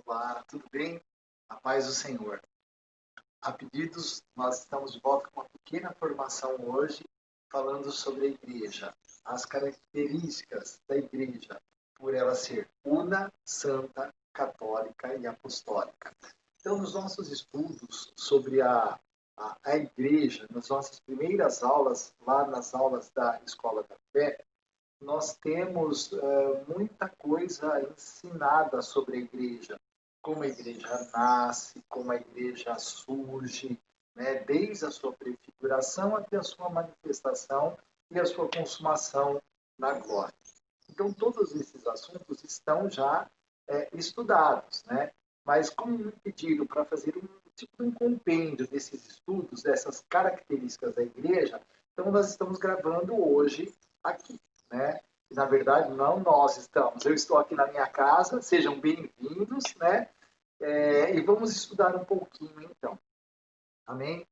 Olá, tudo bem? A paz do Senhor. A pedidos, nós estamos de volta com uma pequena formação hoje, falando sobre a igreja, as características da igreja, por ela ser una, santa, católica e apostólica. Então, nos nossos estudos sobre a igreja, nas nossas primeiras aulas, lá nas aulas da Escola da Fé, nós temos muita coisa ensinada sobre a igreja, como a igreja nasce, como a igreja surge, né, desde a sua prefiguração até a sua manifestação e a sua consumação na glória. Então, todos esses assuntos estão já estudados, né? Mas como me pediram para fazer um tipo de um compêndio desses estudos, dessas características da igreja, então nós estamos gravando hoje aqui, né? E, na verdade, não nós estamos. Eu estou aqui na minha casa, sejam bem-vindos, né? E vamos estudar um pouquinho, então. Amém?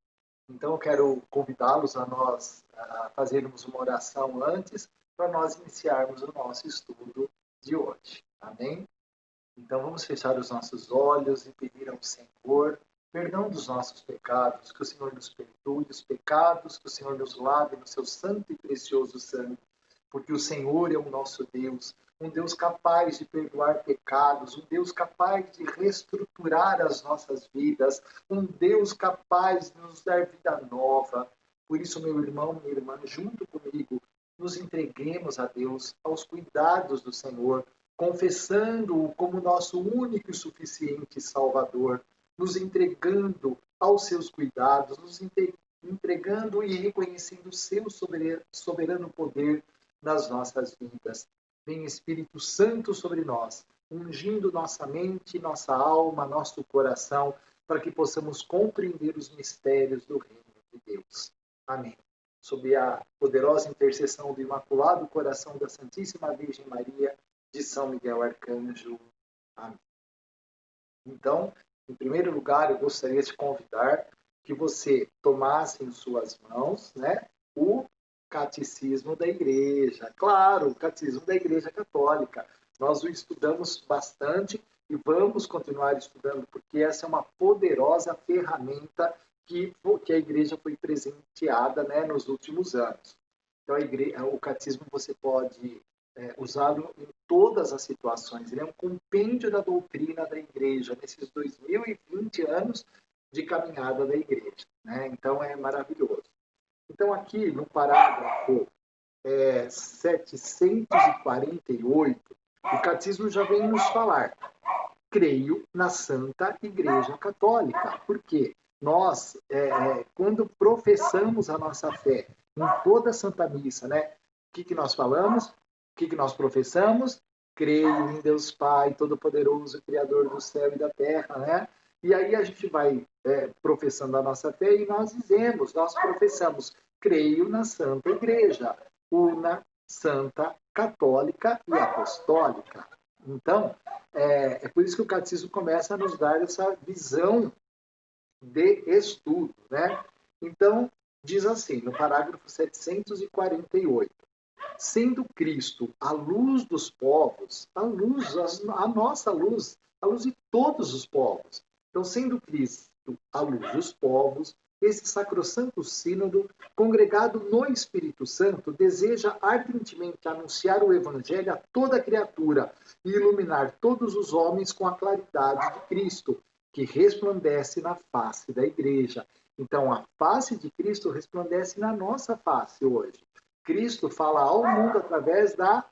Então, eu quero convidá-los a nós a fazermos uma oração antes, para nós iniciarmos o nosso estudo de hoje. Amém? Então, vamos fechar os nossos olhos e pedir ao Senhor perdão dos nossos pecados, que o Senhor nos perdoe os pecados, que o Senhor nos lave no seu santo e precioso sangue, porque o Senhor é o nosso Deus, um Deus capaz de perdoar pecados, um Deus capaz de reestruturar as nossas vidas, um Deus capaz de nos dar vida nova. Por isso, meu irmão, minha irmã, junto comigo, nos entreguemos a Deus, aos cuidados do Senhor, confessando-o como nosso único e suficiente Salvador, nos entregando aos seus cuidados, nos entregando e reconhecendo o seu soberano poder nas nossas vidas. Vem Espírito Santo sobre nós, ungindo nossa mente, nossa alma, nosso coração, para que possamos compreender os mistérios do reino de Deus. Amém. Sob a poderosa intercessão do Imaculado Coração da Santíssima Virgem Maria, de São Miguel Arcanjo. Amém. Então, em primeiro lugar, eu gostaria de convidar que você tomasse em suas mãos, né, o Catecismo da Igreja. Claro, o Catecismo da Igreja Católica. Nós o estudamos bastante e vamos continuar estudando, porque essa é uma poderosa ferramenta que a Igreja foi presenteada, né, nos últimos anos. Então, o Catecismo você pode usá-lo em todas as situações. Ele é um compêndio da doutrina da Igreja, nesses 2020 anos de caminhada da Igreja. Né? Então, é maravilhoso. Então, aqui no parágrafo 748, o Catecismo já vem nos falar: creio na Santa Igreja Católica. Por quê? Nós, quando professamos a nossa fé em toda a Santa Missa, né? O que nós falamos? O que nós professamos? Creio em Deus Pai, Todo-Poderoso, Criador do céu e da terra, né? E aí a gente vai professando a nossa fé e nós professamos, creio na Santa Igreja, una, santa, católica e apostólica. Então, é por isso que o catecismo começa a nos dar essa visão de estudo, né? Então, diz assim, no parágrafo 748, sendo Cristo a luz dos povos, a nossa luz, a luz de todos os povos. Então, sendo Cristo a luz dos povos, esse sacrossanto sínodo, congregado no Espírito Santo, deseja ardentemente anunciar o Evangelho a toda criatura e iluminar todos os homens com a claridade de Cristo, que resplandece na face da Igreja. Então, a face de Cristo resplandece na nossa face hoje. Cristo fala ao mundo através da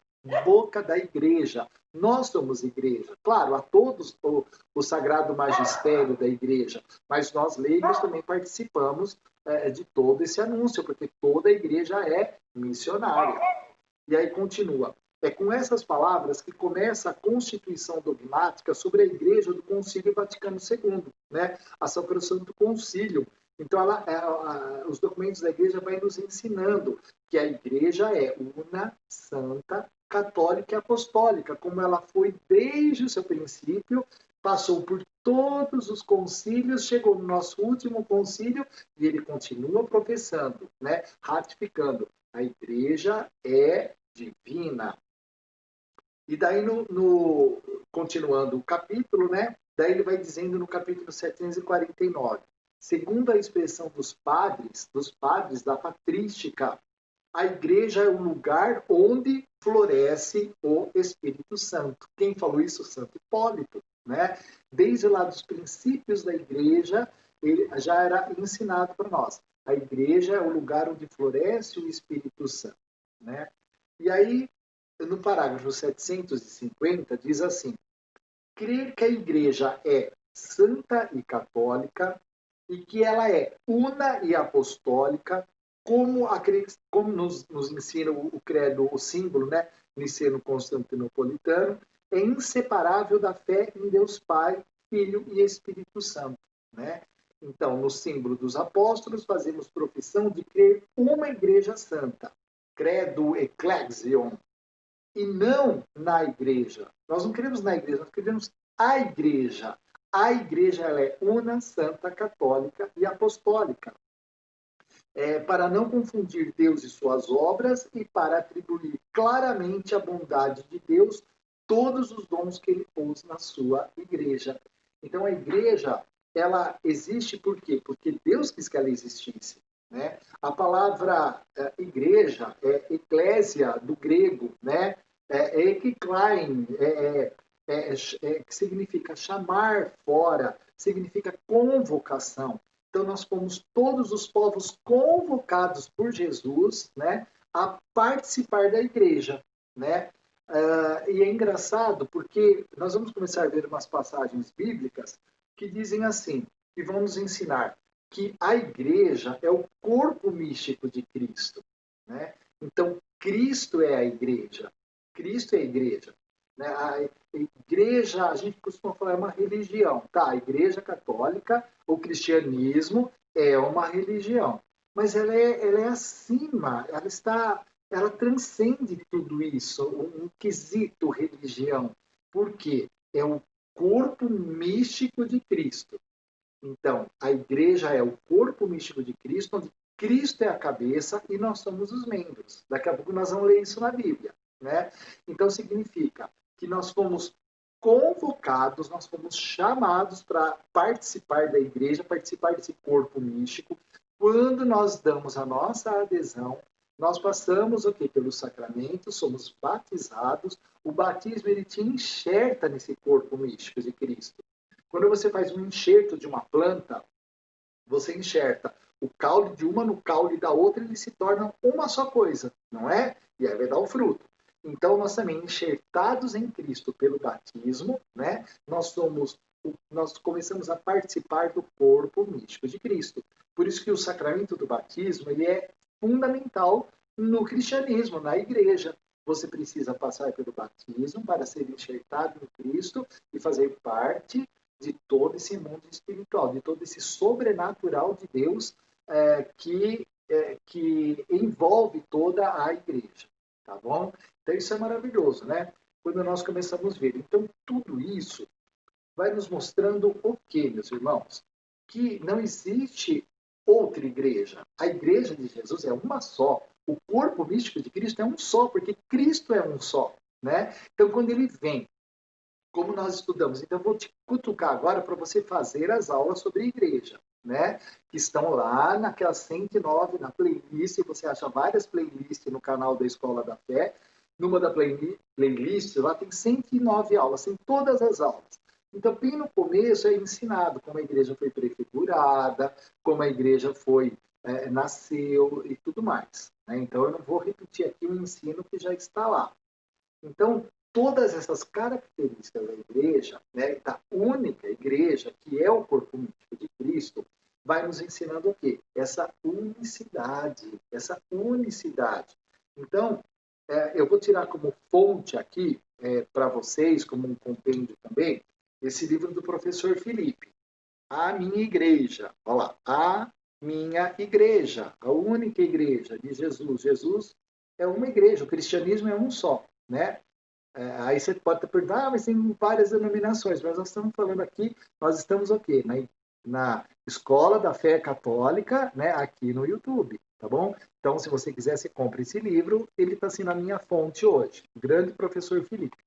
boca da Igreja. Nós somos Igreja. Claro, a todos o sagrado magistério da Igreja, mas nós, leigos, também participamos de todo esse anúncio, porque toda a Igreja é missionária. E aí continua. É com essas palavras que começa a constituição dogmática sobre a Igreja do Concílio Vaticano II, né? A Sacrosanto Concílio. Então, os documentos da Igreja vão nos ensinando que a Igreja é una, santa, católica e apostólica, como ela foi desde o seu princípio, passou por todos os concílios, chegou no nosso último concílio e ele continua professando, né? Ratificando. A Igreja é divina. E daí, continuando o capítulo, né? Daí ele vai dizendo no capítulo 749, segundo a expressão dos padres da patrística, a igreja é o lugar onde floresce o Espírito Santo. Quem falou isso? Santo Hipólito, né? Desde lá dos princípios da igreja, ele já era ensinado para nós. A igreja é o lugar onde floresce o Espírito Santo, né? E aí, no parágrafo 750, diz assim: crer que a igreja é santa e católica e que ela é una e apostólica, como nos ensina o credo, o símbolo, né, niceno-constantinopolitano, é inseparável da fé em Deus Pai, Filho e Espírito Santo, né? Então, no símbolo dos apóstolos, fazemos profissão de crer uma igreja santa, credo ecclesiam, e não na igreja. Nós não queremos na igreja, nós queremos a igreja. A igreja ela é una, santa, católica e apostólica. Para não confundir Deus e suas obras e para atribuir claramente à bondade de Deus todos os dons que ele pôs na sua igreja. Então a igreja, ela existe por quê? Porque Deus quis que ela existisse. Né? A palavra igreja é eclésia, do grego, né? Ekiklein, que significa chamar fora, significa convocação. Então, nós fomos todos os povos convocados por Jesus, né, a participar da igreja, né? E é engraçado porque nós vamos começar a ver umas passagens bíblicas que dizem assim, que vão nos ensinar que a igreja é o corpo místico de Cristo, né? Então, Cristo é a igreja. Cristo é a igreja. Né? A igreja, a gente costuma falar, é uma religião. Tá, a igreja católica, o cristianismo é uma religião. Mas ela é acima, ela transcende tudo isso, um quesito religião. Por quê? É o corpo místico de Cristo. Então, a igreja é o corpo místico de Cristo, onde Cristo é a cabeça e nós somos os membros. Daqui a pouco nós vamos ler isso na Bíblia, né? Então, significa que nós fomos convocados, nós fomos chamados para participar da igreja, participar desse corpo místico. Quando nós damos a nossa adesão, nós passamos o quê? Pelos sacramentos, somos batizados. O batismo, ele te enxerta nesse corpo místico de Cristo. Quando você faz um enxerto de uma planta, você enxerta o caule de uma no caule da outra, eles se tornam uma só coisa, não é? E aí vai dar o fruto. Então, nós também, enxertados em Cristo pelo batismo, né? Nós começamos a participar do corpo místico de Cristo. Por isso que o sacramento do batismo, ele é fundamental no cristianismo, na igreja. Você precisa passar pelo batismo para ser enxertado em Cristo e fazer parte de todo esse mundo espiritual, de todo esse sobrenatural de Deus que envolve toda a igreja, tá bom? Então isso é maravilhoso, né? Quando nós começamos a ver. Então tudo isso vai nos mostrando o quê, meus irmãos? Que não existe outra igreja. A igreja de Jesus é uma só. O corpo místico de Cristo é um só, porque Cristo é um só, né? Então quando ele vem, como nós estudamos. Então, eu vou te cutucar agora para você fazer as aulas sobre igreja, né? Que estão lá naquela 109, na playlist. Você acha várias playlists no canal da Escola da Fé. Numa da playlist, lá tem 109 aulas, tem todas as aulas. Então, bem no começo é ensinado como a igreja foi prefigurada, como a igreja nasceu e tudo mais. Né? Então, eu não vou repetir aqui o ensino que já está lá. Então, todas essas características da igreja, né, da única igreja, que é o corpo místico de Cristo, vai nos ensinando o quê? Essa unicidade, essa unicidade. Então, eu vou tirar como fonte aqui, para vocês, como um compêndio também, esse livro do professor Felipe, A Minha Igreja. Olha lá, A Minha Igreja, a única igreja de Jesus. Jesus é uma igreja, o cristianismo é um só, né? Aí você pode perguntar, mas tem várias denominações, mas nós estamos falando aqui, nós estamos o quê? Na Escola da Fé Católica, né, aqui no YouTube, tá bom? Então, se você quiser, você compra esse livro, ele está assim na minha fonte hoje, o grande professor Felipe.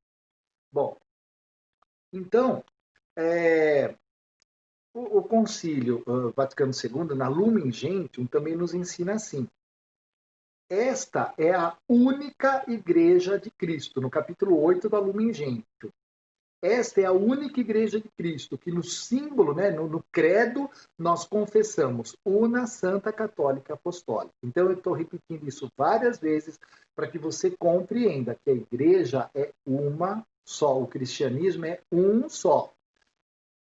Bom, então, É, o Concílio Vaticano II, na Lumen Gentium, também nos ensina assim. Esta é a única igreja de Cristo, no capítulo 8 da Lumen Gentium. Esta é a única igreja de Cristo, que no símbolo, né, no credo, nós confessamos una Santa Católica Apostólica. Então, eu estou repetindo isso várias vezes para que você compreenda que a igreja é uma só, o cristianismo é um só.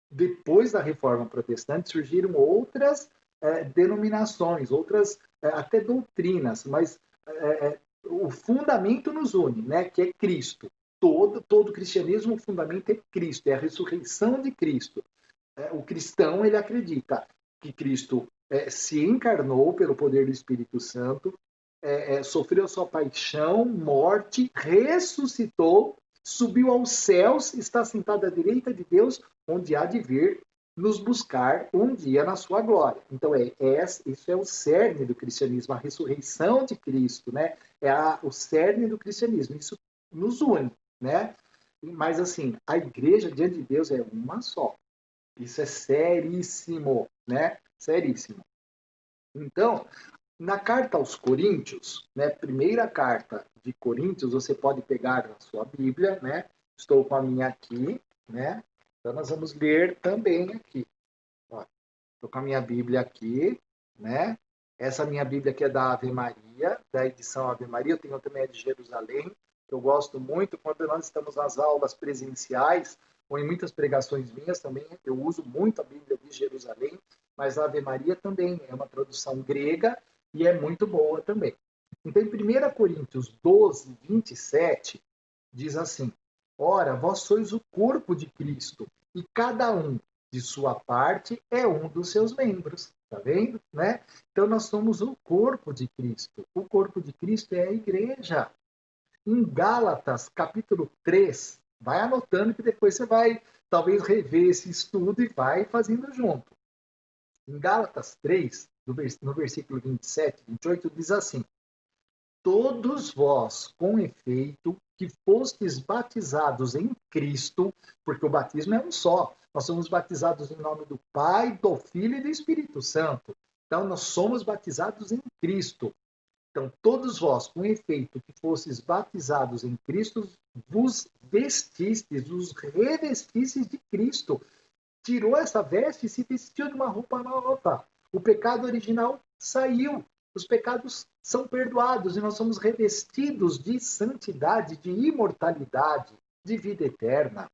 Depois da Reforma Protestante, surgiram outras denominações, outras até doutrinas, mas o fundamento nos une, né, que é Cristo. Todo cristianismo, o fundamento é Cristo, é a ressurreição de Cristo. O cristão, ele acredita que Cristo se encarnou pelo poder do Espírito Santo, sofreu sua paixão, morte, ressuscitou, subiu aos céus, está sentado à direita de Deus, onde há de vir nos buscar um dia na sua glória. Então, isso é o cerne do cristianismo, a ressurreição de Cristo, né? O cerne do cristianismo. Isso nos une, né? Mas, assim, a igreja diante de Deus é uma só. Isso é seríssimo, né? Seríssimo. Então, na carta aos Coríntios, né, primeira carta de Coríntios, você pode pegar na sua Bíblia, né? Estou com a minha aqui, né? Então nós vamos ler também aqui. Ó, estou com a minha Bíblia aqui, né? Essa minha Bíblia aqui é da Ave Maria, da edição Ave Maria. Eu tenho também a de Jerusalém. Eu gosto muito quando nós estamos nas aulas presenciais ou em muitas pregações minhas também. Eu uso muito a Bíblia de Jerusalém, mas a Ave Maria também é uma tradução grega e é muito boa também. Então, em 1 Coríntios 12, 27, diz assim: Ora, vós sois o corpo de Cristo, e cada um de sua parte é um dos seus membros. Tá vendo? Né? Então, nós somos o corpo de Cristo. O corpo de Cristo é a igreja. Em Gálatas, capítulo 3, vai anotando que depois você vai, talvez, rever esse estudo e vai fazendo junto. Em Gálatas 3, no versículo 27, 28, diz assim: Todos vós, com efeito, que fostes batizados em Cristo, porque o batismo é um só. Nós somos batizados em nome do Pai, do Filho e do Espírito Santo. Então, nós somos batizados em Cristo. Então, todos vós, com efeito, que fostes batizados em Cristo, vos vestistes, vos revestistes de Cristo. Tirou essa veste e se vestiu de uma roupa nova. O pecado original saiu. Os pecados são perdoados e nós somos revestidos de santidade, de imortalidade, de vida eterna.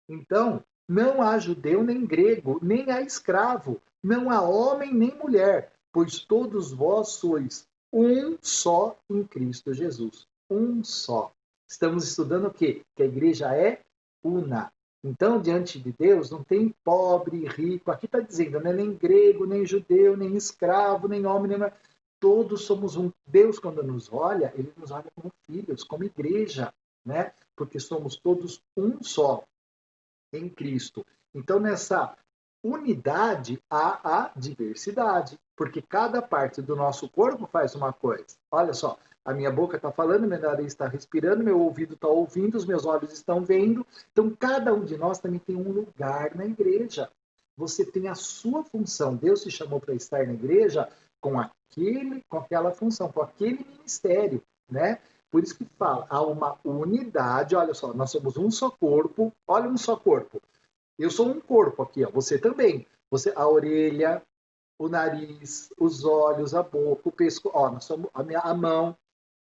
Então, não há judeu nem grego, nem há escravo, não há homem nem mulher, pois todos vós sois um só em Cristo Jesus. Um só. Estamos estudando o quê? Que a igreja é una. Então, diante de Deus, não tem pobre, rico. Aqui está dizendo, não é nem grego, nem judeu, nem escravo, nem homem, nem mulher. Todos somos um. Deus, quando nos olha, ele nos olha como filhos, como igreja, né? Porque somos todos um só em Cristo. Então, nessa unidade há a diversidade, porque cada parte do nosso corpo faz uma coisa. Olha só, a minha boca está falando, meu nariz está respirando, meu ouvido está ouvindo, os meus olhos estão vendo. Então, cada um de nós também tem um lugar na igreja. Você tem a sua função. Deus te chamou para estar na igreja com aquela função, com aquele ministério, né? Por isso que fala, há uma unidade. Olha só, nós somos um só corpo. Olha, um só corpo. Eu sou um corpo aqui, ó. Você também. Você, a orelha, o nariz, os olhos, a boca, o pescoço, ó, nós somos a mão,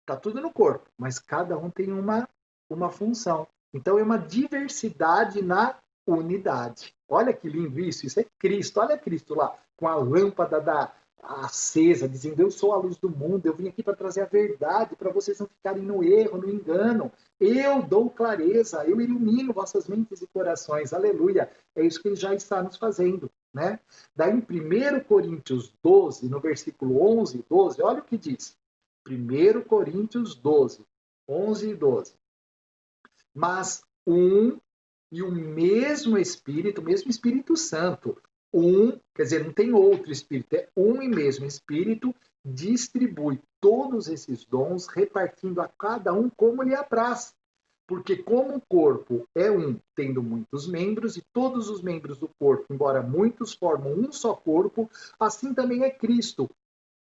tá tudo no corpo, mas cada um tem uma função. Então é uma diversidade na unidade. Olha que lindo isso é Cristo. Olha Cristo lá com a lâmpada acesa, dizendo: Eu sou a luz do mundo, eu vim aqui para trazer a verdade, para vocês não ficarem no erro, no engano. Eu dou clareza, eu ilumino vossas mentes e corações. Aleluia. É isso que ele já está nos fazendo, né? Daí em 1 Coríntios 12, no versículo 11 e 12, olha o que diz. 1 Coríntios 12, 11 e 12. Mas um e o mesmo Espírito Santo, quer dizer, não tem outro Espírito, é um e mesmo Espírito, distribui todos esses dons, repartindo a cada um como lhe apraz. Porque como o corpo é um, tendo muitos membros, e todos os membros do corpo, embora muitos, formam um só corpo, assim também é Cristo.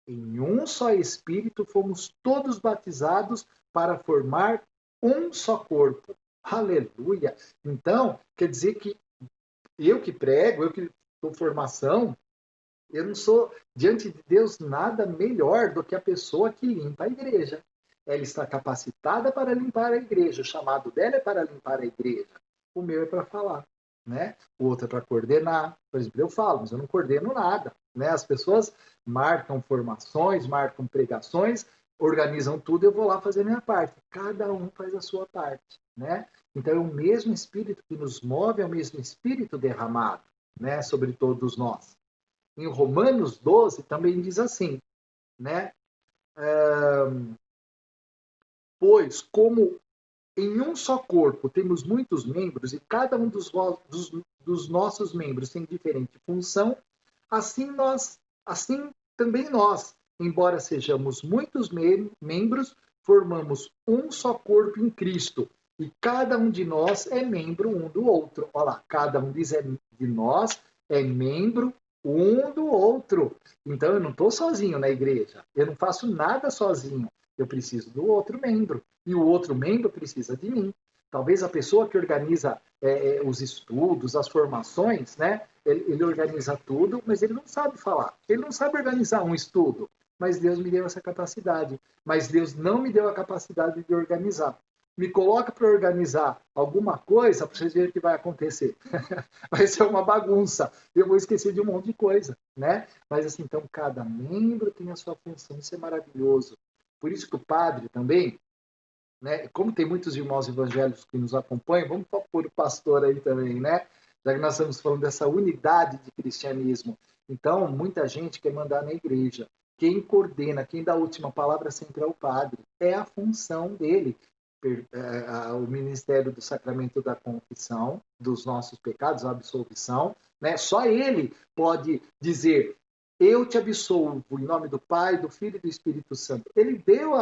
Em um só Espírito fomos todos batizados para formar um só corpo. Aleluia! Então, quer dizer que eu que prego, eu que dou formação, eu não sou, diante de Deus, nada melhor do que a pessoa que limpa a igreja. Ela está capacitada para limpar a igreja. O chamado dela é para limpar a igreja. O meu é para falar, né? O outro é para coordenar. Por exemplo, eu falo, mas eu não coordeno nada, né? As pessoas marcam formações, marcam pregações, organizam tudo, eu vou lá fazer a minha parte. Cada um faz a sua parte, né? Então é o mesmo Espírito que nos move, é o mesmo Espírito derramado, né, sobre todos nós. Em Romanos 12 também diz assim, né? Pois, como em um só corpo temos muitos membros e cada um dos nossos membros tem diferente função, assim também nós, embora sejamos muitos membros, formamos um só corpo em Cristo. E cada um de nós é membro um do outro. Olha lá, cada um de nós é membro um do outro. Então eu não estou sozinho na igreja. Eu não faço nada sozinho. Eu preciso do outro membro. E o outro membro precisa de mim. Talvez a pessoa que organiza os estudos, as formações, né? Ele organiza tudo, mas ele não sabe falar. Ele não sabe organizar um estudo. Mas Deus me deu essa capacidade. Mas Deus não me deu a capacidade de organizar. Me coloca para organizar alguma coisa para vocês verem o que vai acontecer. Vai ser uma bagunça. Eu vou esquecer de um monte de coisa, né? Mas assim, então cada membro tem a sua função. Isso é maravilhoso. Por isso que o padre também, né? Como tem muitos irmãos evangélicos que nos acompanham, vamos pôr o pastor aí também, né? Já que nós estamos falando dessa unidade de cristianismo. Então, muita gente quer mandar na igreja. Quem coordena, quem dá a última palavra sempre é o padre. É a função dele. O ministério do sacramento da confissão dos nossos pecados, a absolvição, né? Só ele pode dizer: eu te absolvo em nome do Pai, do Filho e do Espírito Santo. Ele deu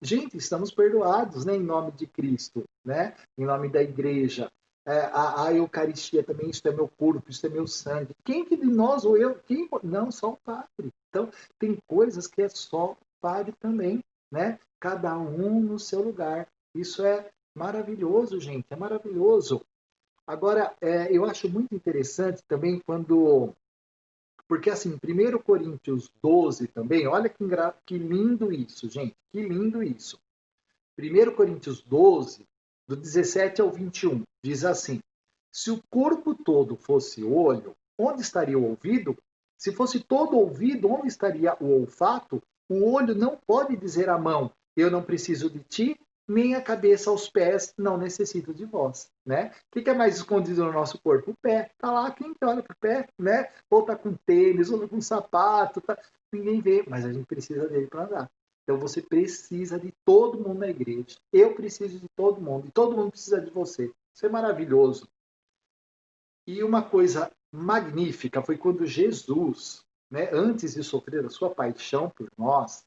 gente, estamos perdoados, né, em nome de Cristo, né? Em nome da igreja. A Eucaristia também, isto é meu corpo, isto é meu sangue. Quem que de nós ou eu? Quem? Não, só o Padre. Então, tem coisas que é só o Padre também, né? Cada um no seu lugar. Isso é maravilhoso, gente, é maravilhoso. Agora, eu acho muito interessante também quando... Porque, assim, 1 Coríntios 12 também, olha que lindo isso, gente, que lindo isso. 1 Coríntios 12, do 17 ao 21, diz assim: se o corpo todo fosse olho, onde estaria o ouvido? Se fosse todo ouvido, onde estaria o olfato? O olho não pode dizer à mão: eu não preciso de ti, nem a cabeça aos pés: não necessito de vós, né? O que é mais escondido no nosso corpo? O pé. Tá lá, quem que olha pro pé, né? Ou tá com tênis, ou tá com sapato, tá... ninguém vê, mas a gente precisa dele para andar. Então você precisa de todo mundo na igreja. Eu preciso de todo mundo. E todo mundo precisa de você. Isso é maravilhoso. E uma coisa magnífica foi quando Jesus, né, antes de sofrer a sua paixão por nós,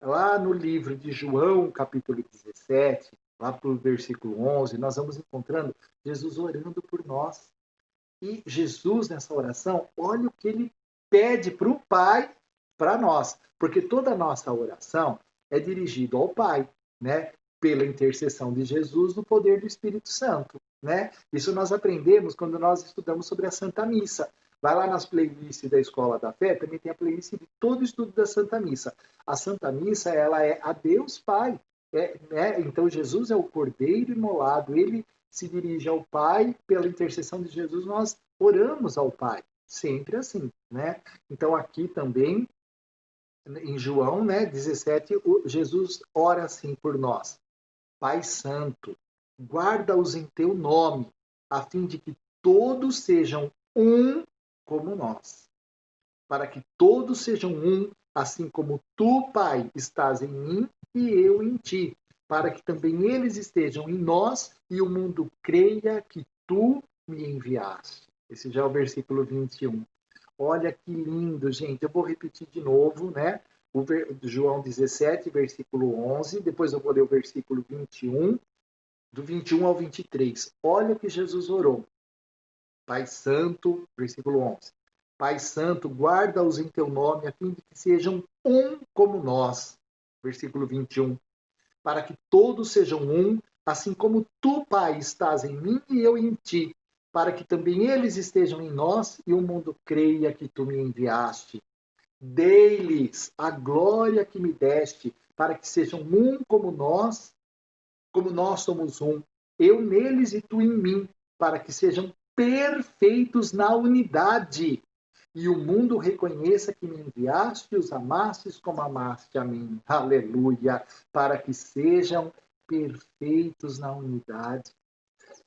lá no livro de João, capítulo 17, lá para o versículo 11, nós vamos encontrando Jesus orando por nós. E Jesus, nessa oração, olha o que ele pede para o Pai, para nós. Porque toda a nossa oração é dirigida ao Pai, né? Pela intercessão de Jesus no poder do Espírito Santo, né? Isso nós aprendemos quando nós estudamos sobre a Santa Missa. Vai lá nas playlists da Escola da Fé, também tem a playlist de todo o estudo da Santa Missa. A Santa Missa, ela é a Deus Pai. Né? Então, Jesus é o Cordeiro imolado, ele se dirige ao Pai, pela intercessão de Jesus, nós oramos ao Pai. Sempre assim, né? Então, aqui também, em João, né, 17, Jesus ora assim por nós. Pai Santo, guarda-os em teu nome, a fim de que todos sejam um como nós. Para que todos sejam um, assim como tu, Pai, estás em mim e eu em ti. Para que também eles estejam em nós e o mundo creia que tu me enviaste. Esse já é o versículo 21. Olha que lindo, gente. Eu vou repetir de novo, né? O João 17, versículo 11. Depois eu vou ler o versículo 21. do 21 ao 23. Olha o que Jesus orou. Pai Santo, versículo 11. Pai Santo, guarda-os em teu nome, a fim de que sejam um como nós. Versículo 21. Para que todos sejam um, assim como tu, Pai, estás em mim e eu em ti, para que também eles estejam em nós e o mundo creia que tu me enviaste. Dei-lhes a glória que me deste, para que sejam um como nós somos um, eu neles e tu em mim, para que sejam perfeitos na unidade. E o mundo reconheça que me enviaste e os amastes como amaste a mim. Aleluia! Para que sejam perfeitos na unidade.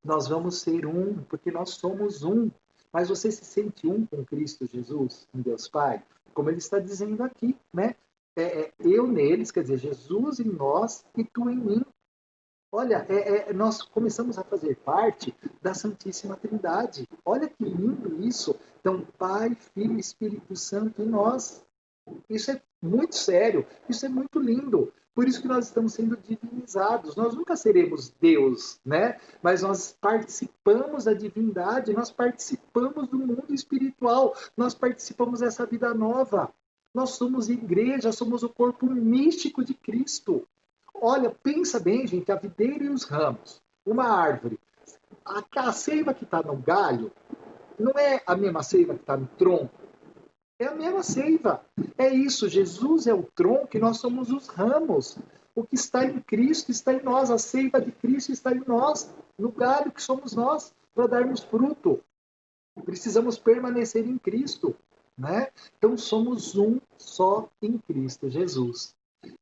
Nós vamos ser um, porque nós somos um. Mas você se sente um com Cristo Jesus, em Deus Pai? Como ele está dizendo aqui, né? Eu neles, quer dizer, Jesus em nós e tu em mim. Olha, nós começamos a fazer parte da Santíssima Trindade. Olha que lindo isso. Então, Pai, Filho e Espírito Santo em nós. Isso é muito sério, isso é muito lindo. Por isso que nós estamos sendo divinizados. Nós nunca seremos Deus, né? Mas nós participamos da divindade, nós participamos do mundo espiritual, nós participamos dessa vida nova. Nós somos igreja, somos o corpo místico de Cristo. Olha, pensa bem, gente, a videira e os ramos. Uma árvore. A seiva que está no galho não é a mesma seiva que está no tronco. É a mesma seiva. É isso, Jesus é o tronco e nós somos os ramos. O que está em Cristo está em nós. A seiva de Cristo está em nós. No galho que somos nós, para darmos fruto. Precisamos permanecer em Cristo. Né? Então somos um só em Cristo Jesus.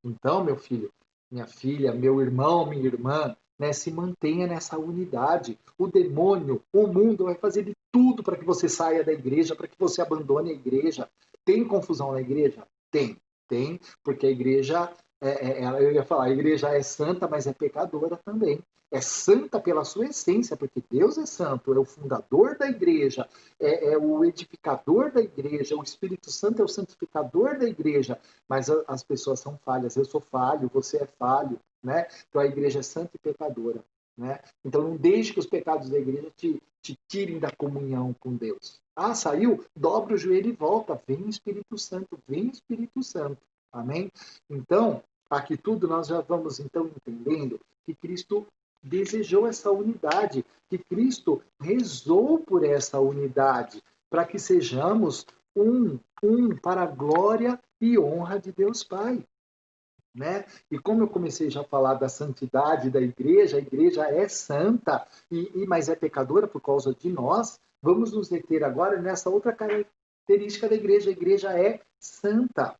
Então, meu filho, minha filha, meu irmão, minha irmã, né, se mantenha nessa unidade. O demônio, o mundo vai fazer de tudo para que você saia da igreja, para que você abandone a igreja. Tem confusão na igreja? Tem, porque a igreja, eu ia falar, a igreja é santa, mas é pecadora também. É santa pela sua essência, porque Deus é santo, é o fundador da igreja, é o edificador da igreja, o Espírito Santo é o santificador da igreja, mas as pessoas são falhas. Eu sou falho, você é falho, né? Então a igreja é santa e pecadora, né? Então não deixe que os pecados da igreja te tirem da comunhão com Deus. Ah, saiu? Dobra o joelho e volta. Vem Espírito Santo, vem Espírito Santo. Amém? Então, aqui tudo nós já vamos então entendendo que Cristo desejou essa unidade, que Cristo rezou por essa unidade, para que sejamos um para a glória e honra de Deus Pai. Né? E como eu comecei já a falar da santidade da igreja, a igreja é santa, mas é pecadora por causa de nós, vamos nos deter agora nessa outra característica da igreja. A igreja é santa.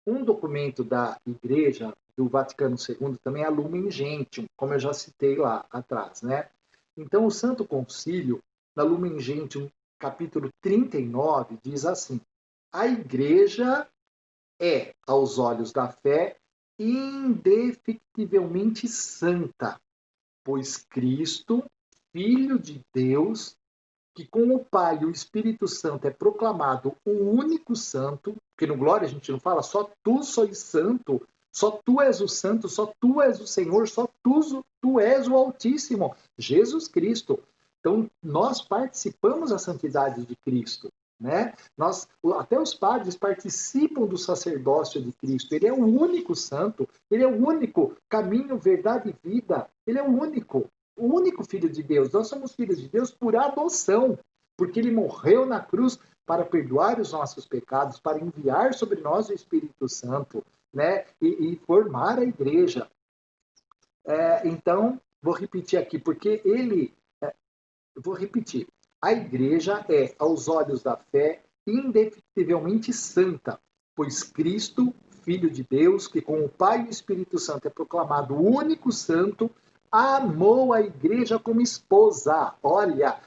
Um documento da igreja, do Vaticano II, também é a Lumen Gentium, como eu já citei lá atrás. Né? Então, o Santo Concílio, na Lumen Gentium, capítulo 39, diz assim: a igreja é, aos olhos da fé, indefectivelmente santa, pois Cristo, Filho de Deus, que com o Pai e o Espírito Santo é proclamado o único santo, porque no Glória a gente não fala só tu sois santo, só tu és o santo, só tu és o Senhor, só tu és o Altíssimo, Jesus Cristo. Então, nós participamos da santidade de Cristo. Né? Até os padres participam do sacerdócio de Cristo. Ele é o único santo, ele é o único caminho, verdade e vida. Ele é o único filho de Deus. Nós somos filhos de Deus por adoção, porque ele morreu na cruz para perdoar os nossos pecados, para enviar sobre nós o Espírito Santo, né? E formar a igreja. Então, vou repetir aqui, porque vou repetir. A igreja é, aos olhos da fé, indefectivelmente santa, pois Cristo, Filho de Deus, que com o Pai e o Espírito Santo é proclamado o único santo, amou a igreja como esposa. Olha,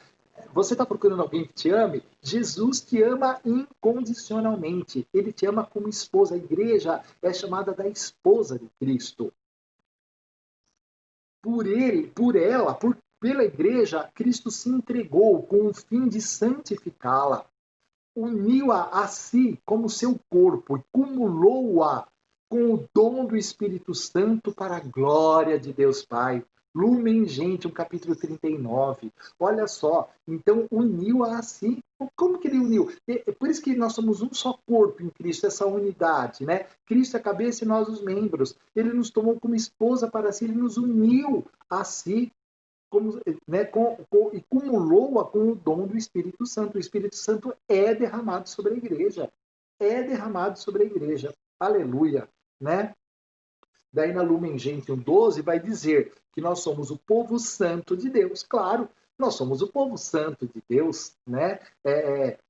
você está procurando alguém que te ame? Jesus te ama incondicionalmente. Ele te ama como esposa. A igreja é chamada da esposa de Cristo. Por ele, por ela, pela igreja, Cristo se entregou com o fim de santificá-la, uniu-a a si como seu corpo e cumulou-a com o dom do Espírito Santo para a glória de Deus Pai. Lumen Gentium, capítulo 39. Olha só, então uniu a si. Como que ele uniu? Por isso que nós somos um só corpo em Cristo, essa unidade, né? Cristo é a cabeça e nós os membros. Ele nos tomou como esposa para si, ele nos uniu a si, como, né, e cumulou-a com o dom do Espírito Santo. O Espírito Santo é derramado sobre a igreja. É derramado sobre a igreja. Aleluia, né? Daí na Lumen Gentium 12 vai dizer que nós somos o povo santo de Deus. Claro, nós somos o povo santo de Deus, né?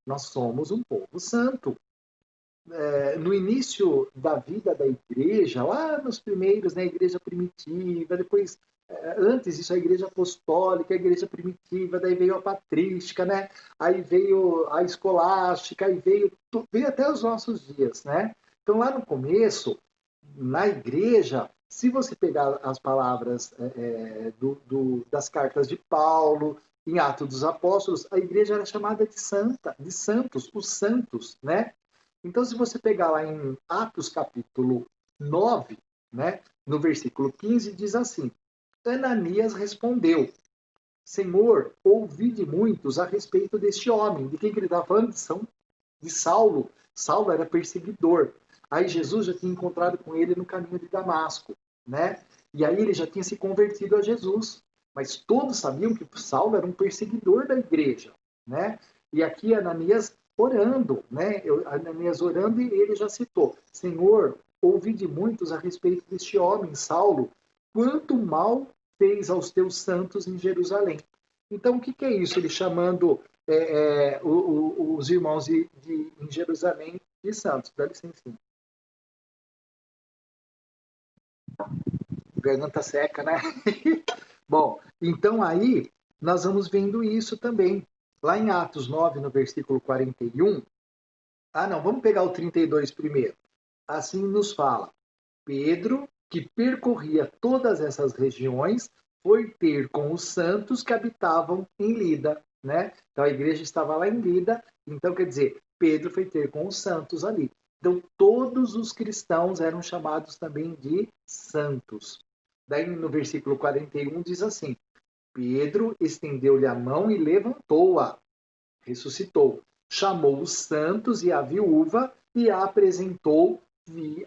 Nós somos um povo santo. No início da vida da igreja, lá nos primeiros, né, a igreja primitiva, depois, antes isso, a igreja apostólica, a igreja primitiva, daí veio a patrística, né? Aí veio a escolástica, aí veio até os nossos dias, né? Então, lá no começo, na igreja, se você pegar as palavras das cartas de Paulo, em Atos dos Apóstolos, a igreja era chamada de santa, de santos, os santos, né? Então, se você pegar lá em Atos capítulo 9, né, no versículo 15, diz assim: Ananias respondeu: Senhor, ouvi de muitos a respeito deste homem. De quem que ele estava falando? De Saulo. Saulo era perseguidor. Aí Jesus já tinha encontrado com ele no caminho de Damasco, né? E aí ele já tinha se convertido a Jesus. Mas todos sabiam que Saulo era um perseguidor da igreja, né? E aqui Ananias orando, né? Ananias orando e ele já citou: Senhor, ouvi de muitos a respeito deste homem, Saulo, quanto mal fez aos teus santos em Jerusalém. Então, o que, que é isso? Ele chamando os irmãos em Jerusalém de santos. Dá licença. Garganta seca, né? Bom, então aí nós vamos vendo isso também. Lá em Atos 9, no versículo 41. Ah, não, vamos pegar o 32 primeiro. Assim nos fala: Pedro, que percorria todas essas regiões, foi ter com os santos que habitavam em Lida, né? Então a igreja estava lá em Lida, então quer dizer, Pedro foi ter com os santos ali. Então todos os cristãos eram chamados também de santos. Daí no versículo 41 diz assim: Pedro estendeu-lhe a mão e levantou-a, ressuscitou, chamou os santos e a viúva e a apresentou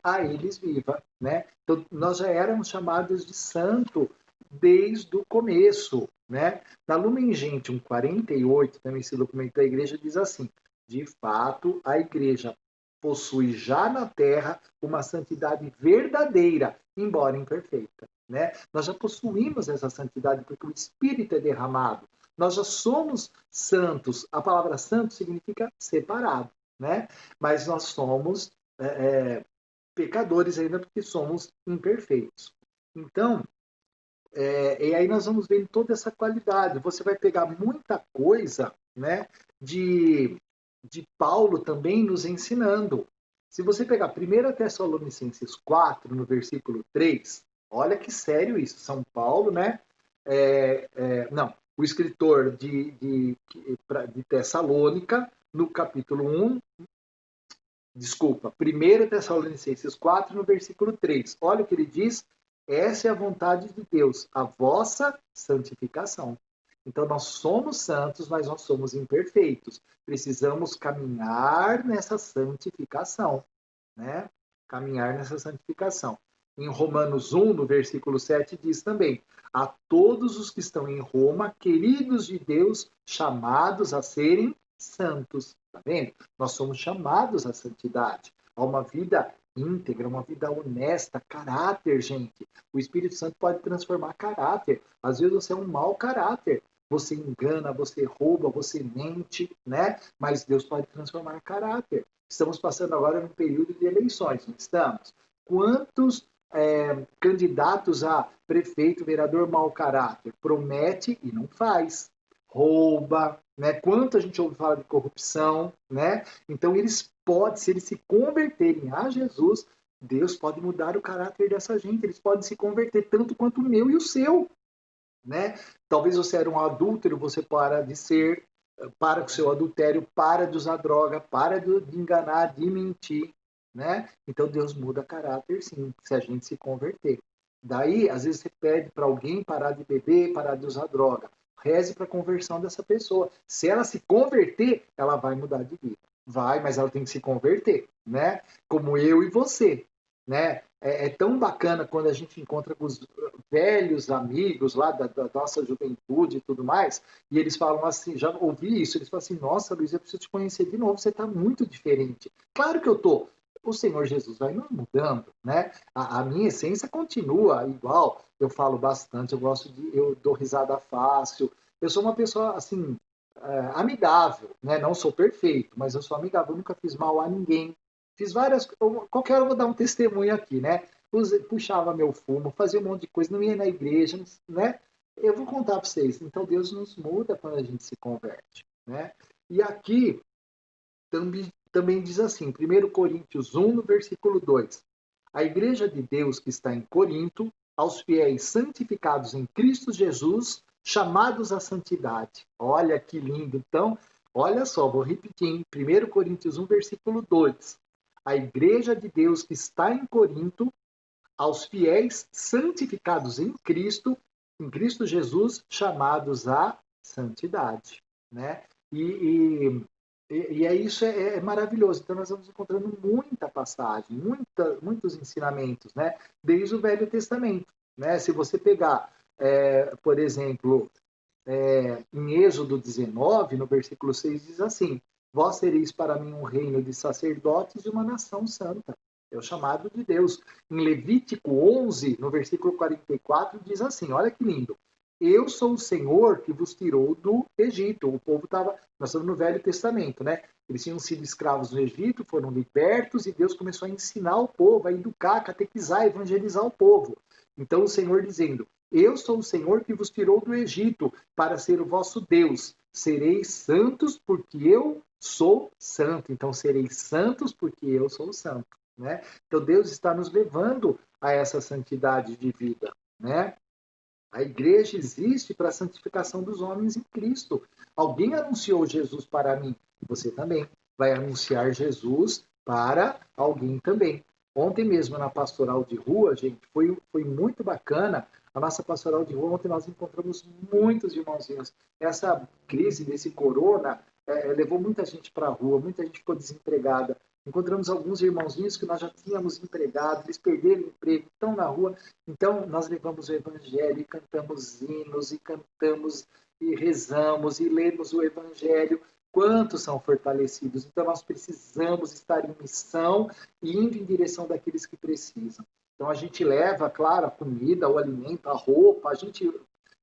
a eles viva, né? Então nós já éramos chamados de santo desde o começo, né? Na Lumen Gentium 48, também esse documento da igreja diz assim: de fato, a igreja possui já na terra uma santidade verdadeira, embora imperfeita, né? Nós já possuímos essa santidade porque o Espírito é derramado. Nós já somos santos. A palavra santo significa separado, né? Mas nós somos pecadores ainda porque somos imperfeitos. Então, e aí nós vamos vendo toda essa qualidade. Você vai pegar muita coisa, né, de Paulo também nos ensinando. Se você pegar 1 Tessalonicenses 4, no versículo 3, olha que sério isso. São Paulo, né? Não, o escritor de Tessalônica, no capítulo 1, desculpa, 1 Tessalonicenses 4, no versículo 3. Olha o que ele diz: essa é a vontade de Deus, a vossa santificação. Então, nós somos santos, mas nós somos imperfeitos. Precisamos caminhar nessa santificação, né? Caminhar nessa santificação. Em Romanos 1, no versículo 7, diz também: a todos os que estão em Roma, queridos de Deus, chamados a serem santos. Tá vendo? Nós somos chamados à santidade, a uma vida íntegra, uma vida honesta, caráter, gente. O Espírito Santo pode transformar caráter. Às vezes você é um mau caráter. Você engana, você rouba, você mente, né? Mas Deus pode transformar caráter. Estamos passando agora num período de eleições, não estamos? Quantos candidatos a prefeito, vereador mau caráter? Promete e não faz. Rouba, né? Quanto a gente ouve falar de corrupção, né? Então eles podem, se eles se converterem a Jesus, Deus pode mudar o caráter dessa gente. Eles podem se converter tanto quanto o meu e o seu, né? Talvez você era um adúltero, você para de ser, para com o seu adultério, para de usar droga, para de enganar, de mentir, né? Então Deus muda caráter, sim, se a gente se converter. Daí, às vezes, você pede para alguém parar de beber, parar de usar droga. Reze para a conversão dessa pessoa. Se ela se converter, ela vai mudar de vida. Vai, mas ela tem que se converter, né? Como eu e você, né? É tão bacana quando a gente encontra com os velhos amigos lá da nossa juventude e tudo mais, e eles falam assim, já ouvi isso, eles falam assim, nossa, Luiz, eu preciso te conhecer de novo, você está muito diferente. Claro que eu tô. O Senhor Jesus vai nos mudando, né? A minha essência continua igual. Eu falo bastante, eu dou risada fácil. Eu sou uma pessoa assim amigável, né? Não sou perfeito, mas eu sou amigável. Eu nunca fiz mal a ninguém. Fiz várias. Qualquer hora eu vou dar um testemunho aqui, né? Puxava meu fumo, fazia um monte de coisa, não ia na igreja, né? Eu vou contar para vocês. Então Deus nos muda quando a gente se converte, né? E aqui também diz assim, 1 Coríntios 1, no versículo 2. A igreja de Deus que está em Corinto, aos fiéis santificados em Cristo Jesus, chamados à santidade. Olha que lindo. Então, olha só, vou repetir, em 1 Coríntios 1, versículo 2. A igreja de Deus que está em Corinto, aos fiéis santificados em Cristo Jesus, chamados à santidade, né? E é isso é maravilhoso. Então nós vamos encontrando muita passagem, muitos ensinamentos, né? Desde o Velho Testamento, né? Se você pegar, por exemplo, em Êxodo 19, no versículo 6, diz assim: Vós sereis para mim um reino de sacerdotes e uma nação santa. É o chamado de Deus. Em Levítico 11, no versículo 44, diz assim: olha que lindo. Eu sou o Senhor que vos tirou do Egito. O povo estava, nós estamos no Velho Testamento, né? Eles tinham sido escravos no Egito, foram libertos e Deus começou a ensinar o povo, a educar, a catequizar, a evangelizar o povo. Então o Senhor dizendo: Eu sou o Senhor que vos tirou do Egito para ser o vosso Deus. Sereis santos porque eu sou santo. Então sereis santos porque eu sou santo, né? Então Deus está nos levando a essa santidade de vida, né? A igreja existe para a santificação dos homens em Cristo. Alguém anunciou Jesus para mim, você também vai anunciar Jesus para alguém também. Ontem mesmo na pastoral de rua, gente, foi muito bacana. A nossa pastoral de rua, ontem nós encontramos muitos irmãozinhos. Essa crise desse corona levou muita gente para a rua, muita gente ficou desempregada. Encontramos alguns irmãozinhos que nós já tínhamos empregado, eles perderam o emprego, estão na rua. Então, nós levamos o Evangelho e cantamos hinos, e cantamos e rezamos e lemos o Evangelho. Quantos são fortalecidos? Então, nós precisamos estar em missão e indo em direção daqueles que precisam. Então, a gente leva, claro, a comida, o alimento, a roupa,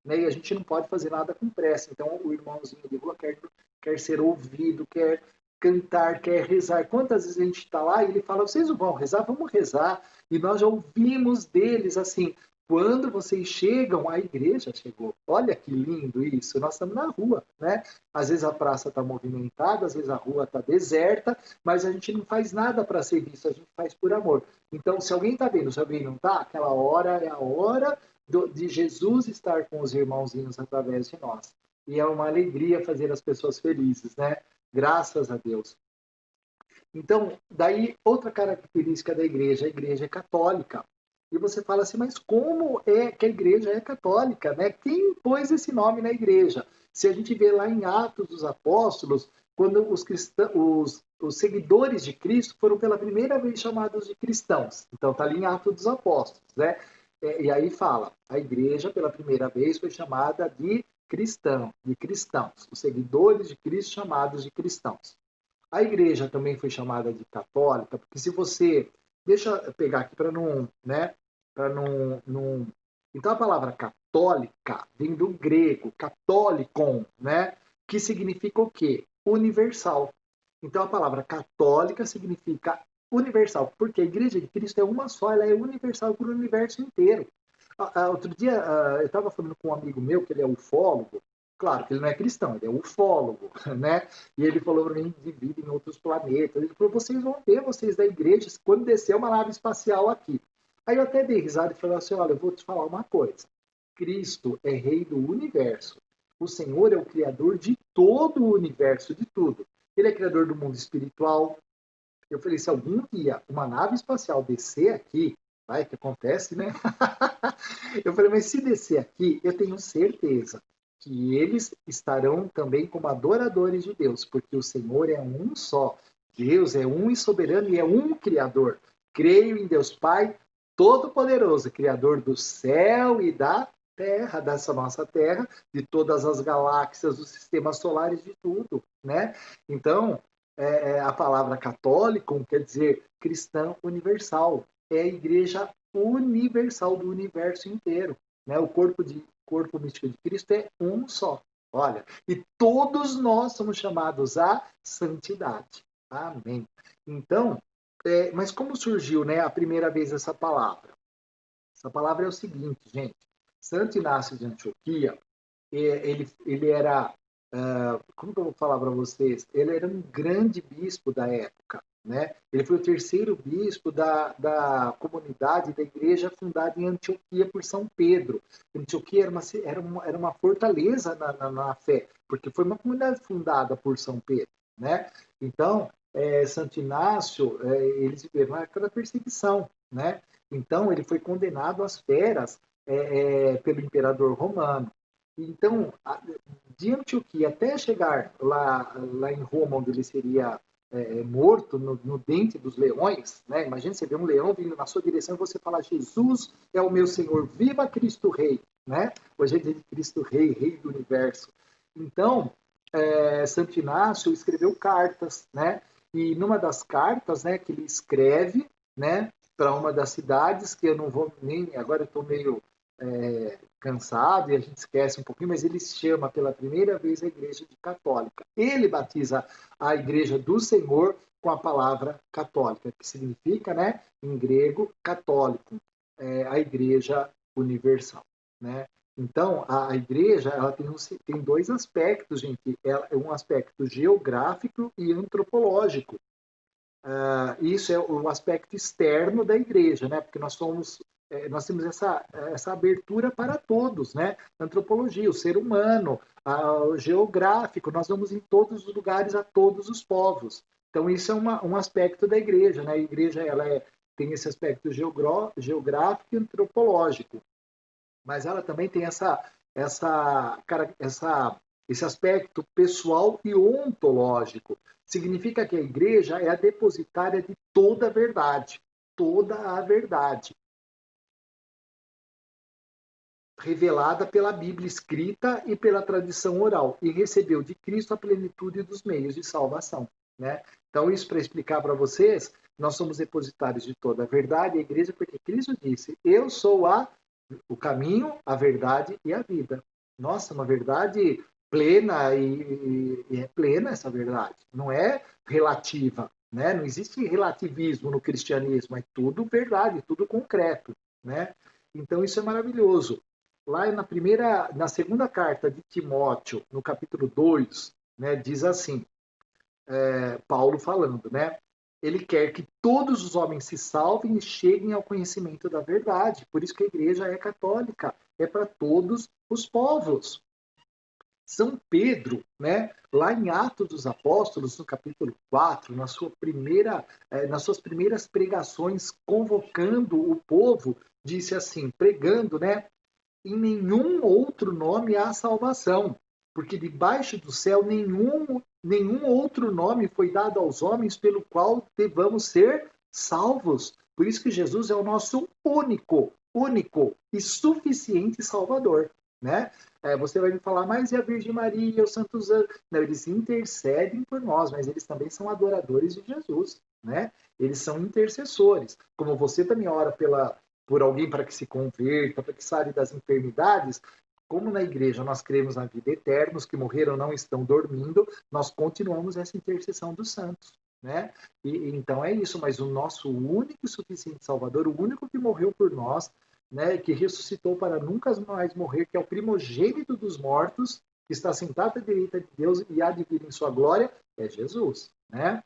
né, e a gente não pode fazer nada com pressa. Então, o irmãozinho de rua quer ser ouvido, quer cantar, quer rezar. Quantas vezes a gente está lá e ele fala, vocês não vão rezar? Vamos rezar. E nós já ouvimos deles assim, quando vocês chegam, a igreja chegou. Olha que lindo isso. Nós estamos na rua, né? Às vezes a praça está movimentada, às vezes a rua está deserta, mas a gente não faz nada para ser visto, a gente faz por amor. Então, se alguém está vendo, se alguém não está, aquela hora é a hora de Jesus estar com os irmãozinhos através de nós. E é uma alegria fazer as pessoas felizes, né? Graças a Deus. Então, daí, outra característica da igreja, a igreja é católica. E você fala assim, mas como é que a igreja é católica, né? Quem pôs esse nome na igreja? Se a gente vê lá em Atos dos Apóstolos, quando os seguidores de Cristo foram pela primeira vez chamados de cristãos. Então, está ali em Atos dos Apóstolos, né? E aí fala, a igreja pela primeira vez foi chamada de cristão, de cristãos. Os seguidores de Cristo chamados de cristãos. A igreja também foi chamada de católica, porque se você. Deixa eu pegar aqui para não. Né, para não. Então a palavra católica vem do grego, católicon, né, que significa o quê? Universal. Então a palavra católica significa universal, porque a igreja de Cristo é uma só, ela é universal para o universo inteiro. Outro dia eu estava falando com um amigo meu, que ele é ufólogo, claro que ele não é cristão, ele é ufólogo, né? E ele falou para mim de vida em outros planetas. Ele falou, vocês vão ver, vocês da igreja, quando descer uma nave espacial aqui. Aí eu até dei risada e falei assim, olha, eu vou te falar uma coisa. Cristo é rei do universo. O Senhor é o criador de todo o universo, de tudo. Ele é criador do mundo espiritual. Eu falei, se algum dia uma nave espacial descer aqui, Vai que acontece, né? Eu falei, mas se descer aqui, eu tenho certeza que eles estarão também como adoradores de Deus, porque o Senhor é um só. Deus é um e soberano e é um Criador. Creio em Deus Pai Todo-Poderoso, Criador do céu e da terra, dessa nossa terra, de todas as galáxias, dos sistemas solares, de tudo, né? Então, a palavra católico quer dizer cristão universal. É a igreja universal do universo inteiro, né? O corpo místico de Cristo é um só. Olha, e todos nós somos chamados à santidade. Amém. Então, mas como surgiu, né, a primeira vez essa palavra? Essa palavra é o seguinte, gente. Santo Inácio de Antioquia, ele era, como que eu vou falar para vocês? Ele era um grande bispo da época, né? Ele foi o terceiro bispo da comunidade da igreja fundada em Antioquia por São Pedro. Antioquia era uma fortaleza na fé, porque foi uma comunidade fundada por São Pedro, né? Então, Santo Inácio, eles viveram na época da perseguição, né? Então, ele foi condenado às feras pelo imperador romano. Então, de Antioquia até chegar lá em Roma, onde ele seria morto no dente dos leões, né? Imagina você ver um leão vindo na sua direção e você falar: Jesus é o meu Senhor, viva Cristo Rei, né? Hoje é dia de Cristo Rei, Rei do Universo. Então, Santo Inácio escreveu cartas, né? E numa das cartas, né, que ele escreve, né, para uma das cidades, que eu não vou nem, agora eu estou meio cansado e a gente esquece um pouquinho, mas ele chama pela primeira vez a igreja de católica. Ele batiza a igreja do Senhor com a palavra católica, que significa, né, em grego, católico, a igreja universal, né? Então, a igreja ela tem dois aspectos, gente. Ela é um aspecto geográfico e antropológico. Isso é o aspecto externo da igreja, né? Porque nós temos essa abertura para todos, né? Antropologia, o ser humano, o geográfico, nós vamos em todos os lugares a todos os povos. Então isso é um aspecto da igreja, né? A igreja tem esse aspecto geográfico e antropológico, mas ela também tem esse aspecto pessoal e ontológico. Significa que a igreja é a depositária de toda a verdade, revelada pela Bíblia escrita e pela tradição oral, e recebeu de Cristo a plenitude dos meios de salvação, né? Então, isso para explicar para vocês, nós somos depositários de toda a verdade, a igreja, porque Cristo disse: eu sou o caminho, a verdade e a vida. Nossa, uma verdade plena e é plena essa verdade. Não é relativa, né? Não existe relativismo no cristianismo, é tudo verdade, tudo concreto, né? Então isso é maravilhoso. Lá na segunda carta de Timóteo, no capítulo 2, né, diz assim, Paulo falando, né? Ele quer que todos os homens se salvem e cheguem ao conhecimento da verdade. Por isso que a igreja é católica, é para todos os povos. São Pedro, né, lá em Atos dos Apóstolos, no capítulo 4, nas suas primeiras pregações, convocando o povo, disse assim, pregando, né, em nenhum outro nome há salvação, porque debaixo do céu nenhum outro nome foi dado aos homens pelo qual devamos ser salvos. Por isso que Jesus é o nosso único e suficiente Salvador, né? Você vai me falar, mas e a Virgem Maria, os santos anjos? Não, eles intercedem por nós, mas eles também são adoradores de Jesus, né? Eles são intercessores. Como você também ora por alguém para que se converta, para que saia das enfermidades, como na igreja nós cremos na vida eterna, os que morreram não estão dormindo, nós continuamos essa intercessão dos santos, né? Então é isso, mas o nosso único e suficiente Salvador, o único que morreu por nós, né, que ressuscitou para nunca mais morrer, que é o primogênito dos mortos, que está sentado à direita de Deus e há de vir em sua glória, é Jesus, né?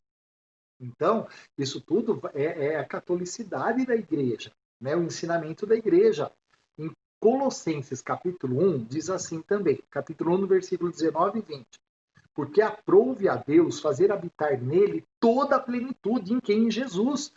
Então, isso tudo é a catolicidade da igreja, né? O ensinamento da igreja. Em Colossenses capítulo 1, diz assim também, capítulo 1, no versículo 19 e 20. porque aprouve a Deus fazer habitar nele toda a plenitude. Em quem? Em Jesus.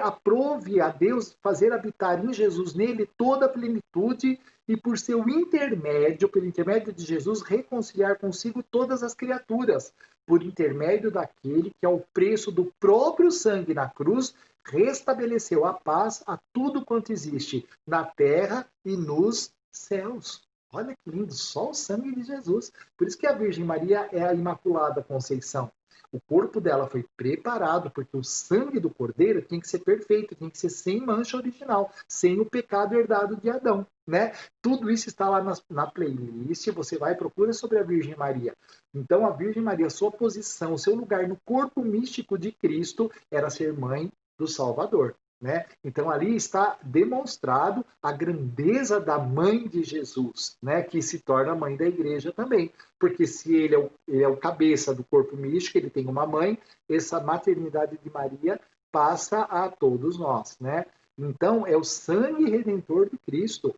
Aprove a Deus fazer habitar em Jesus nele toda a plenitude e por seu intermédio, pelo intermédio de Jesus, reconciliar consigo todas as criaturas, por intermédio daquele que, ao preço do próprio sangue na cruz, restabeleceu a paz a tudo quanto existe na terra e nos céus. Olha que lindo, só o sangue de Jesus. Por isso que a Virgem Maria é a Imaculada Conceição. O corpo dela foi preparado porque o sangue do Cordeiro tem que ser perfeito, tem que ser sem mancha original, sem o pecado herdado de Adão, né? Tudo isso está lá na playlist, você vai e procura sobre a Virgem Maria. Então, a Virgem Maria, sua posição, seu lugar no corpo místico de Cristo era ser mãe do Salvador. Né? Então ali está demonstrado a grandeza da mãe de Jesus, né? Que se torna mãe da igreja também, porque se ele é o cabeça do corpo místico, ele tem uma mãe, essa maternidade de Maria passa a todos nós, né? Então é o sangue redentor de Cristo.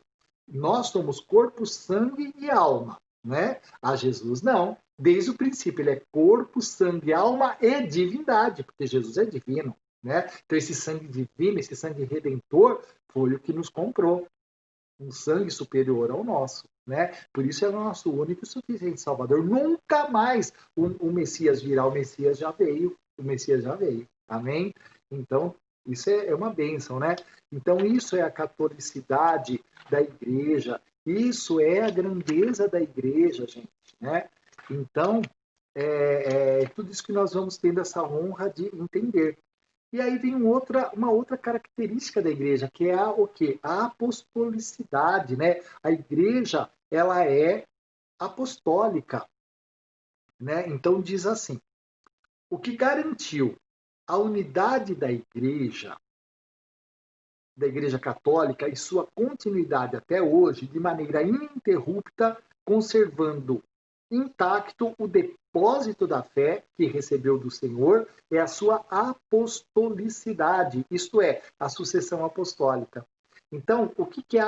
Nós somos corpo, sangue e alma, né? A Jesus não. Desde o princípio ele é corpo, sangue, alma e divindade, porque Jesus é divino. Né? Então, esse sangue divino, esse sangue redentor, foi o que nos comprou. Um sangue superior ao nosso. Né? Por isso é o nosso único e suficiente Salvador. Nunca mais o Messias virá. O Messias já veio. O Messias já veio. Amém? Então, isso é uma bênção. Né? Então, isso é a catolicidade da igreja. Isso é a grandeza da igreja, gente. Né? Então, tudo isso que nós vamos tendo essa honra de entender. E aí vem uma outra característica da igreja, que é o quê? A apostolicidade, né? A igreja, ela é apostólica, né? Então diz assim: o que garantiu a unidade da igreja católica e sua continuidade até hoje, de maneira ininterrupta, conservando intacto o depósito da fé que recebeu do Senhor, é a sua apostolicidade, isto é, a sucessão apostólica. Então, o que é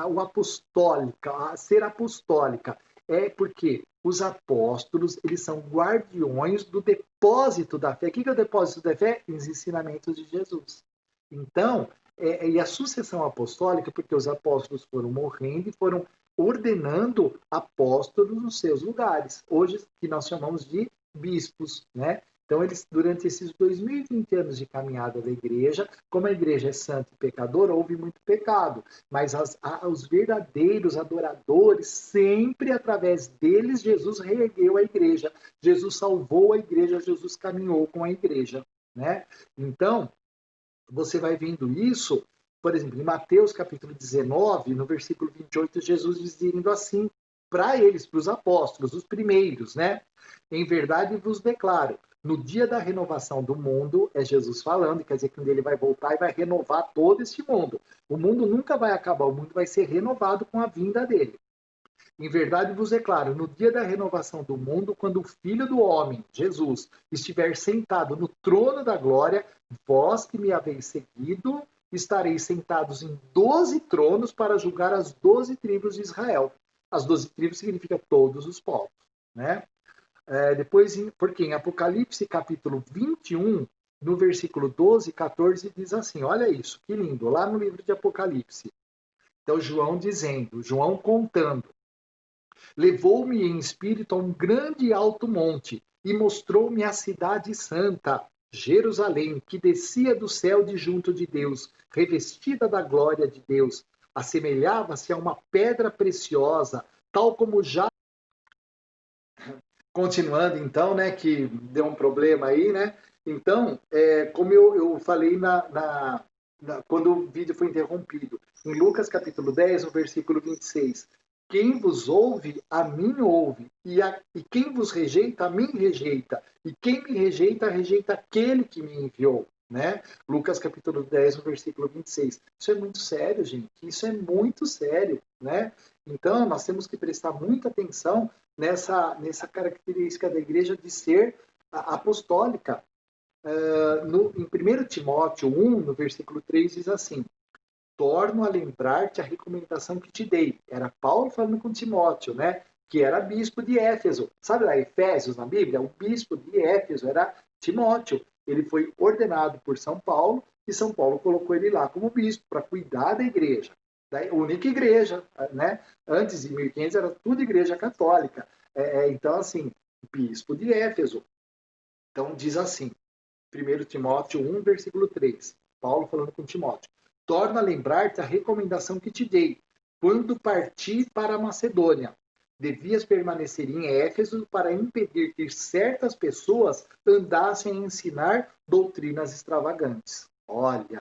o apostólica, ser apostólica? É porque os apóstolos, eles são guardiões do depósito da fé. O que é o depósito da fé? Os ensinamentos de Jesus. Então, e a sucessão apostólica, porque os apóstolos foram morrendo e foram ordenando apóstolos nos seus lugares, hoje que nós chamamos de bispos, né? Então, eles, durante esses 2020 anos de caminhada da igreja, como a igreja é santa e pecadora, houve muito pecado, mas os verdadeiros adoradores, sempre através deles, Jesus reergueu a igreja, Jesus salvou a igreja, Jesus caminhou com a igreja, né? Então, você vai vendo isso, por exemplo, em Mateus capítulo 19, no versículo 28, Jesus dizendo assim para eles, para os apóstolos, os primeiros, né? Em verdade vos declaro, no dia da renovação do mundo, é Jesus falando, quer dizer que ele vai voltar e vai renovar todo este mundo. O mundo nunca vai acabar, o mundo vai ser renovado com a vinda dele. Em verdade vos declaro, no dia da renovação do mundo, quando o Filho do Homem, Jesus, estiver sentado no trono da glória, vós que me haveis seguido, estareis sentados em 12 tronos para julgar as 12 tribos de Israel. As 12 tribos significa todos os povos, né? Depois, porque em Apocalipse capítulo 21, no versículo 12 e 14, diz assim, olha isso, que lindo, lá no livro de Apocalipse. Então, João contando, levou-me em espírito a um grande e alto monte e mostrou-me a cidade santa, Jerusalém, que descia do céu de junto de Deus, revestida da glória de Deus. Assemelhava-se a uma pedra preciosa, tal como já... Continuando, então, né, que deu um problema aí, né? Então, como eu falei quando o vídeo foi interrompido, em Lucas capítulo 10, no versículo 26, quem vos ouve, a mim ouve, e quem vos rejeita, a mim rejeita, e quem me rejeita, rejeita aquele que me enviou, né? Lucas capítulo 10, no versículo 26. Isso é muito sério, gente, isso é muito sério, né? Então, nós temos que prestar muita atenção nessa característica da igreja de ser apostólica. Em 1 Timóteo 1, no versículo 3, diz assim, torno a lembrar-te a recomendação que te dei. Era Paulo falando com Timóteo, né? que era bispo de Éfeso. Sabe lá, Efésios na Bíblia? O bispo de Éfeso era Timóteo. Ele foi ordenado por São Paulo e São Paulo colocou ele lá como bispo para cuidar da igreja, da única igreja, né? Antes de 1500 era tudo igreja católica. Então, assim, bispo de Éfeso. Então, diz assim, 1 Timóteo 1, versículo 3, Paulo falando com Timóteo: torna a lembrar-te a recomendação que te dei, quando parti para a Macedônia. Devias permanecer em Éfeso para impedir que certas pessoas andassem a ensinar doutrinas extravagantes. Olha,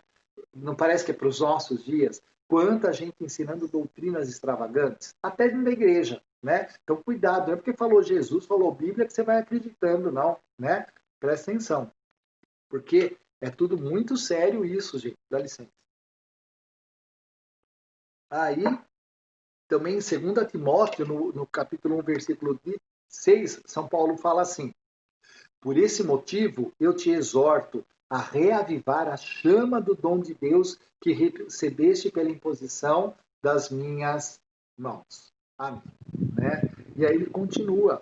não parece que é para os nossos dias? Quanta gente ensinando doutrinas extravagantes, até dentro da igreja, né? Então, cuidado, não é porque falou Jesus, falou Bíblia, que você vai acreditando, não, né? Presta atenção, porque é tudo muito sério isso, gente. Dá licença. Aí, também em 2 Timóteo, no capítulo 1, versículo 6, São Paulo fala assim: por esse motivo, eu te exorto a reavivar a chama do dom de Deus que recebeste pela imposição das minhas mãos. Amém. Né? E aí ele continua.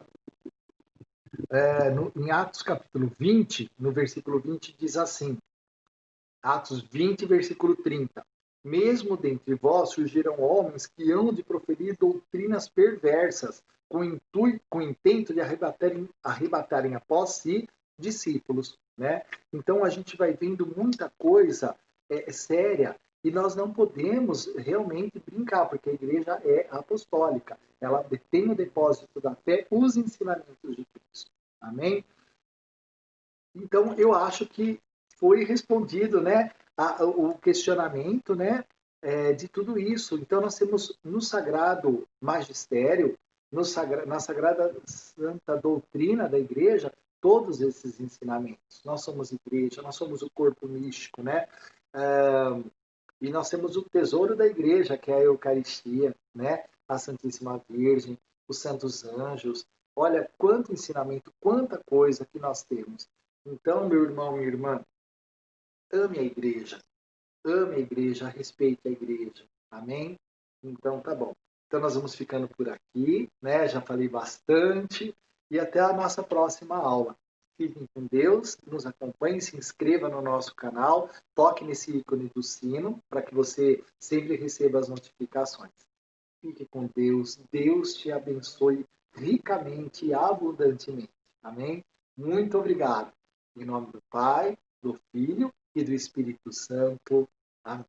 Em Atos capítulo 20, no versículo 20, diz assim, Atos 20, versículo 30. Mesmo dentre vós surgiram homens que hão de proferir doutrinas perversas, com intento de arrebatarem após si discípulos. Né? Então a gente vai vendo muita coisa séria e nós não podemos realmente brincar, porque a igreja é apostólica. Ela tem no depósito da fé os ensinamentos de Cristo. Amém? Então eu acho que foi respondido, né, o questionamento, né, de tudo isso. Então nós temos no Sagrado Magistério, na Sagrada Santa Doutrina da Igreja, todos esses ensinamentos. Nós somos igreja, nós somos o corpo místico, né? E nós temos o tesouro da Igreja, que é a Eucaristia, né? A Santíssima Virgem, os Santos Anjos. Olha quanto ensinamento, quanta coisa que nós temos. Então, meu irmão, minha irmã, ame a igreja, respeite a igreja. Amém? Então, tá bom. Então, nós vamos ficando por aqui, né? Já falei bastante e até a nossa próxima aula. Fiquem com Deus, nos acompanhe, se inscreva no nosso canal, toque nesse ícone do sino para que você sempre receba as notificações. Fique com Deus, Deus te abençoe ricamente e abundantemente. Amém? Muito obrigado. Em nome do Pai, do Filho e do Espírito Santo. Amém.